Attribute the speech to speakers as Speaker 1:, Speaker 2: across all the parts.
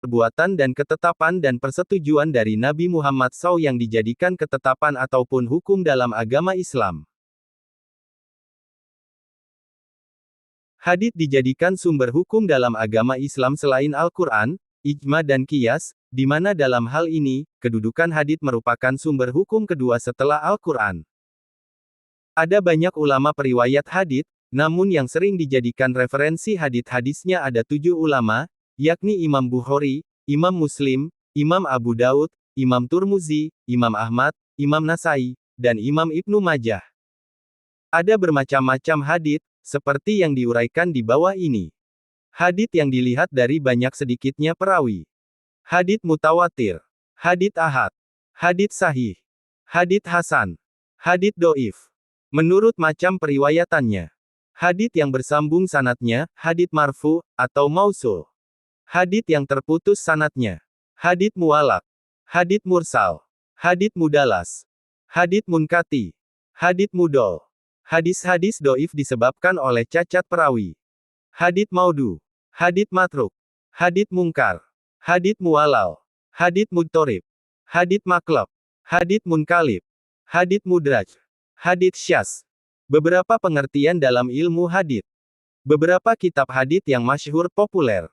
Speaker 1: perbuatan dan ketetapan dan persetujuan dari Nabi Muhammad SAW yang dijadikan ketetapan ataupun hukum dalam agama Islam. Hadits dijadikan sumber hukum dalam agama Islam selain Al-Quran, ijma dan qiyas, di mana dalam hal ini, kedudukan hadits merupakan sumber hukum kedua setelah Al-Quran. Ada banyak ulama periwayat hadits, namun yang sering dijadikan referensi hadits-hadisnya ada 7 ulama, yakni Imam Bukhari, Imam Muslim, Imam Abu Daud, Imam Turmuzi, Imam Ahmad, Imam Nasai, dan Imam Ibnu Majah. Ada bermacam-macam hadits, seperti yang diuraikan di bawah ini. Hadits yang dilihat dari banyak sedikitnya perawi. Hadits mutawatir. Hadits ahad. Hadits sahih. Hadits hasan. Hadits doif. Menurut macam periwayatannya. Hadits yang bersambung sanadnya, hadits marfu, atau mausul. Hadits yang terputus sanadnya. Hadits mualaq. Hadits mursal. Hadits mudalas. Hadits munkati. Hadits mudol. Hadis-hadis doif disebabkan oleh cacat perawi. Hadits maudu. Hadits matruk. Hadits mungkar. Hadits mualal. Hadits mudtorib. Hadits maklab. Hadits munkalib. Hadits mudraj. Hadits syaz. Beberapa pengertian dalam ilmu hadits. Beberapa kitab hadits yang masyhur populer.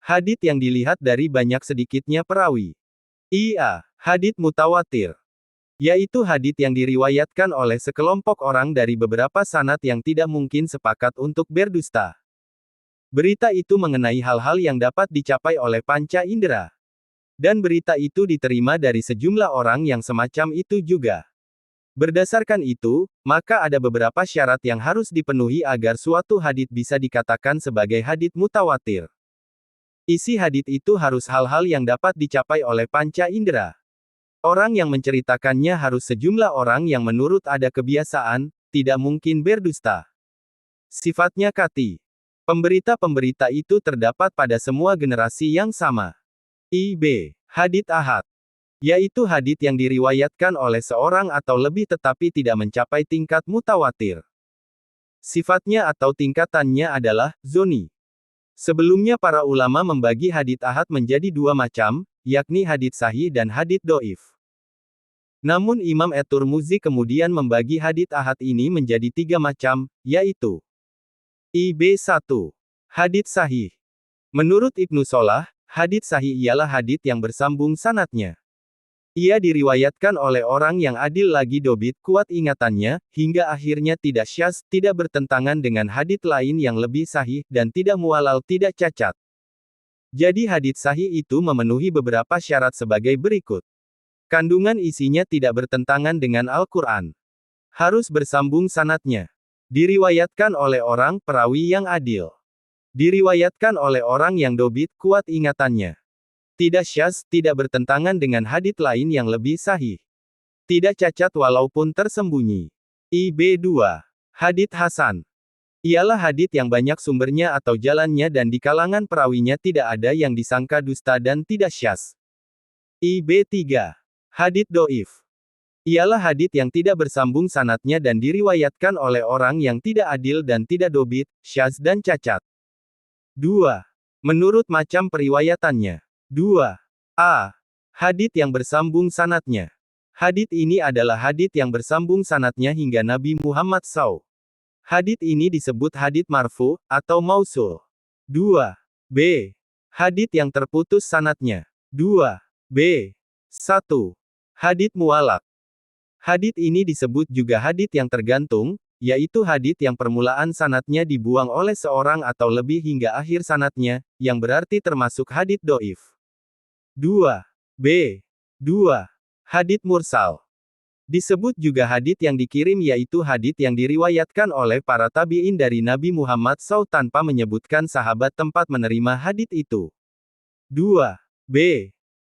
Speaker 1: Hadits yang dilihat dari banyak sedikitnya perawi. Hadits mutawatir. Yaitu hadits yang diriwayatkan oleh sekelompok orang dari beberapa sanad yang tidak mungkin sepakat untuk berdusta. Berita itu mengenai hal-hal yang dapat dicapai oleh panca indera. Dan berita itu diterima dari sejumlah orang yang semacam itu juga. Berdasarkan itu, maka ada beberapa syarat yang harus dipenuhi agar suatu hadits bisa dikatakan sebagai hadits mutawatir. Isi hadits itu harus hal-hal yang dapat dicapai oleh panca indera. Orang yang menceritakannya harus sejumlah orang yang menurut ada kebiasaan, tidak mungkin berdusta. Sifatnya kati. Pemberita-pemberita itu terdapat pada semua generasi yang sama. Hadits ahad. Yaitu hadits yang diriwayatkan oleh seorang atau lebih tetapi tidak mencapai tingkat mutawatir. Sifatnya atau tingkatannya adalah zoni. Sebelumnya para ulama membagi hadits ahad menjadi 2 macam, yakni hadits sahih dan hadits doif. Namun Imam at-Tirmidzi kemudian membagi hadits ahad ini menjadi 3 macam, yaitu 1. Hadits sahih. Menurut Ibnu Shalah, hadits sahih ialah hadits yang bersambung sanadnya. Ia diriwayatkan oleh orang yang adil lagi dobit kuat ingatannya, hingga akhirnya tidak syaz, tidak bertentangan dengan hadits lain yang lebih sahih, dan tidak mualal tidak cacat. Jadi hadits sahih itu memenuhi beberapa syarat sebagai berikut. Kandungan isinya tidak bertentangan dengan Al-Quran. Harus bersambung sanadnya. Diriwayatkan oleh orang perawi yang adil. Diriwayatkan oleh orang yang dobit kuat ingatannya. Tidak syaz, tidak bertentangan dengan hadits lain yang lebih sahih. Tidak cacat walaupun tersembunyi. 2. Hadits hasan. Ialah hadits yang banyak sumbernya atau jalannya dan di kalangan perawinya tidak ada yang disangka dusta dan tidak syaz. 3. Hadits doif. Ialah hadits yang tidak bersambung sanadnya dan diriwayatkan oleh orang yang tidak adil dan tidak dobit, syaz dan cacat. 2. Menurut macam periwayatannya. 2a. Hadits yang bersambung sanadnya. Hadits ini adalah hadits yang bersambung sanadnya hingga Nabi Muhammad SAW. Hadits ini disebut hadits marfu, atau mausul. 2b. Hadits yang terputus sanadnya. 2b. 1. Hadits mualaq. Hadits ini disebut juga hadits yang tergantung, yaitu hadits yang permulaan sanadnya dibuang oleh seorang atau lebih hingga akhir sanadnya, yang berarti termasuk hadits doif. 2b. 2. Hadits mursal. Disebut juga hadits yang dikirim yaitu hadits yang diriwayatkan oleh para tabi'in dari Nabi Muhammad SAW tanpa menyebutkan sahabat tempat menerima hadits itu. 2b.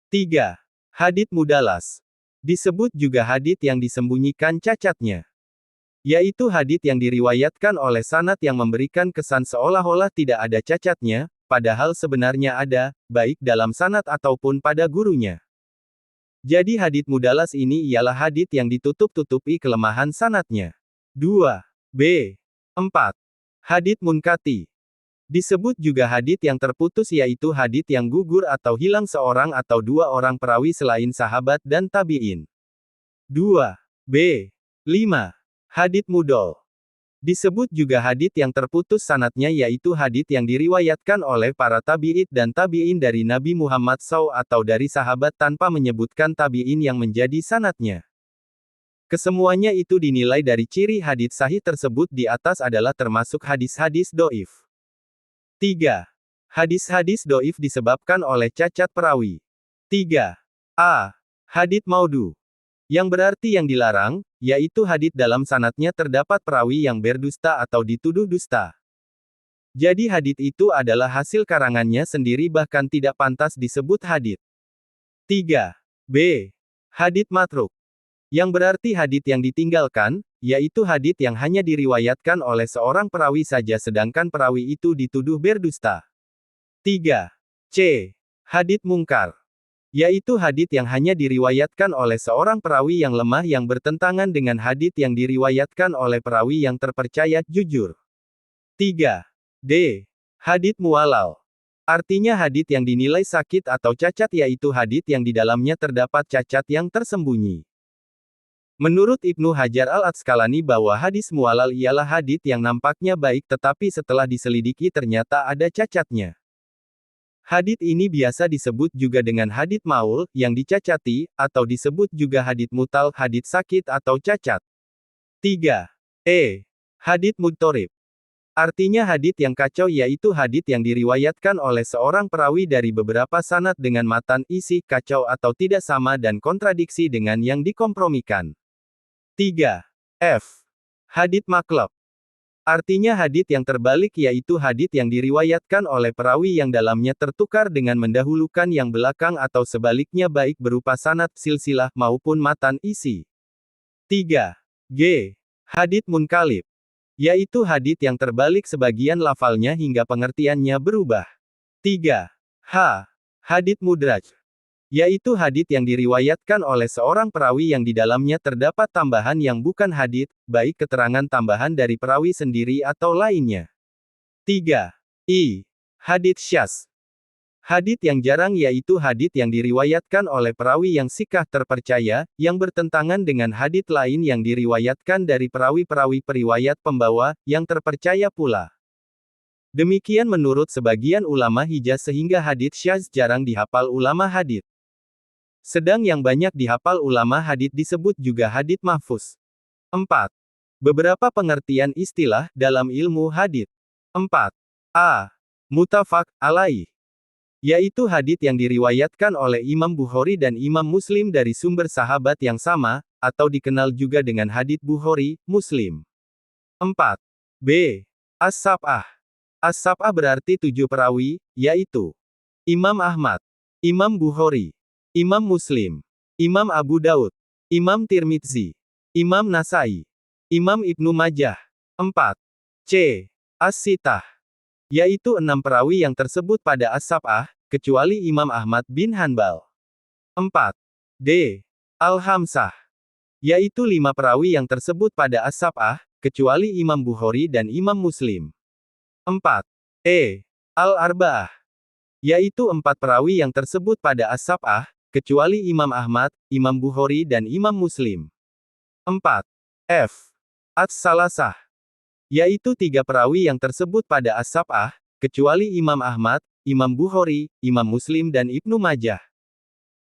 Speaker 1: 3. Hadits mudalas. Disebut juga hadits yang disembunyikan cacatnya. Yaitu hadits yang diriwayatkan oleh sanad yang memberikan kesan seolah-olah tidak ada cacatnya, padahal sebenarnya ada, baik dalam sanad ataupun pada gurunya. Jadi hadits mudalas ini ialah hadits yang ditutup-tutupi kelemahan sanadnya. 2b. 4. Hadits munkati. Disebut juga hadits yang terputus yaitu hadits yang gugur atau hilang seorang atau dua orang perawi selain sahabat dan tabi'in. 2. B. 5. Hadits mudhol. Disebut juga hadits yang terputus sanadnya yaitu hadits yang diriwayatkan oleh para tabi'in dan tabi'in dari Nabi Muhammad SAW atau dari sahabat tanpa menyebutkan tabi'in yang menjadi sanadnya. Kesemuanya itu dinilai dari ciri hadits sahih tersebut di atas adalah termasuk hadis-hadis doif. 3. Hadis-hadis doif disebabkan oleh cacat perawi. 3. A. Hadits maudhu. Yang berarti yang dilarang, yaitu hadits dalam sanadnya terdapat perawi yang berdusta atau dituduh dusta. Jadi hadits itu adalah hasil karangannya sendiri bahkan tidak pantas disebut hadits. 3. B. Hadits matruk. Yang berarti hadits yang ditinggalkan, yaitu hadits yang hanya diriwayatkan oleh seorang perawi saja sedangkan perawi itu dituduh berdusta. 3. C. Hadits mungkar. Yaitu hadits yang hanya diriwayatkan oleh seorang perawi yang lemah yang bertentangan dengan hadits yang diriwayatkan oleh perawi yang terpercaya, jujur. 3. D. Hadits mu'allal. Artinya hadits yang dinilai sakit atau cacat yaitu hadits yang di dalamnya terdapat cacat yang tersembunyi. Menurut Ibnu Hajar al-Asqalani bahwa hadits mu'allal ialah hadits yang nampaknya baik tetapi setelah diselidiki ternyata ada cacatnya. Hadits ini biasa disebut juga dengan hadits maul, yang dicacati, atau disebut juga hadits mutal, hadits sakit atau cacat. 3. E. Hadits mudtorib. Artinya hadits yang kacau yaitu hadits yang diriwayatkan oleh seorang perawi dari beberapa sanad dengan matan isi kacau atau tidak sama dan kontradiksi dengan yang dikompromikan. 3. F. Hadits maklab. Artinya hadits yang terbalik yaitu hadits yang diriwayatkan oleh perawi yang dalamnya tertukar dengan mendahulukan yang belakang atau sebaliknya baik berupa sanad, silsilah, maupun matan isi. 3. G. Hadits munqalib. Yaitu hadits yang terbalik sebagian lafalnya hingga pengertiannya berubah. 3. H. Hadits mudraj. Yaitu hadits yang diriwayatkan oleh seorang perawi yang di dalamnya terdapat tambahan yang bukan hadits, baik keterangan tambahan dari perawi sendiri atau lainnya. 3. I. Hadits syadz. Hadits yang jarang yaitu hadits yang diriwayatkan oleh perawi yang sikah terpercaya, yang bertentangan dengan hadits lain yang diriwayatkan dari perawi-perawi periwayat pembawa, yang terpercaya pula. Demikian menurut sebagian ulama Hijaz sehingga hadits syadz jarang dihafal ulama hadits. Sedang yang banyak dihafal ulama hadits disebut juga hadits mahfuz. 4. Beberapa pengertian istilah dalam ilmu hadits. 4. A. Muttafaq alaih. Yaitu hadits yang diriwayatkan oleh Imam Bukhari dan Imam Muslim dari sumber sahabat yang sama, atau dikenal juga dengan hadits Bukhari, Muslim. 4. B. As-sab'ah. As-sab'ah berarti 7 perawi, yaitu Imam Ahmad, Imam Bukhari, Imam Muslim, Imam Abu Daud, Imam Tirmidzi, Imam Nasai, Imam Ibnu Majah. 4. C. As-sitah. Yaitu 6 perawi yang tersebut pada as-sab'ah, kecuali Imam Ahmad bin Hanbal. 4. D. Al-hamsah. Yaitu 5 perawi yang tersebut pada as-sab'ah, kecuali Imam Bukhari dan Imam Muslim. 4. E. Al-arba'ah. Yaitu 4 perawi yang tersebut pada as-sab'ah, kecuali Imam Ahmad, Imam Bukhari dan Imam Muslim. 4. F. As-salasah. Yaitu 3 perawi yang tersebut pada as-sab'ah, kecuali Imam Ahmad, Imam Bukhari, Imam Muslim dan Ibnu Majah.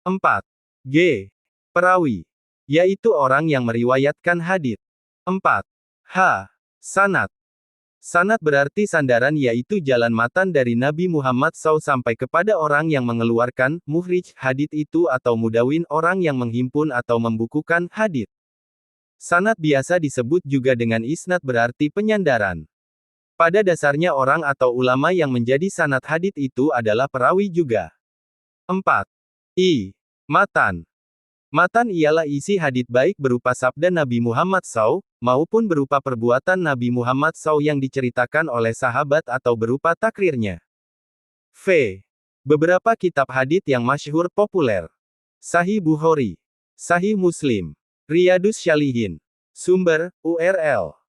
Speaker 1: 4. G. Perawi. Yaitu orang yang meriwayatkan hadits. 4. H. Sanad. Sanad berarti sandaran yaitu jalan matan dari Nabi Muhammad SAW sampai kepada orang yang mengeluarkan, muhrij, hadits itu atau mudawin orang yang menghimpun atau membukukan hadits. Sanad biasa disebut juga dengan isnad berarti penyandaran. Pada dasarnya orang atau ulama yang menjadi sanad hadits itu adalah perawi juga. 4. I. Matan. Matan ialah isi hadits baik berupa sabda Nabi Muhammad SAW, maupun berupa perbuatan Nabi Muhammad SAW yang diceritakan oleh sahabat atau berupa takrirnya. V. Beberapa kitab hadits yang masyhur populer. Sahih Bukhari, Sahih Muslim, Riyadus Shalihin. Sumber, URL.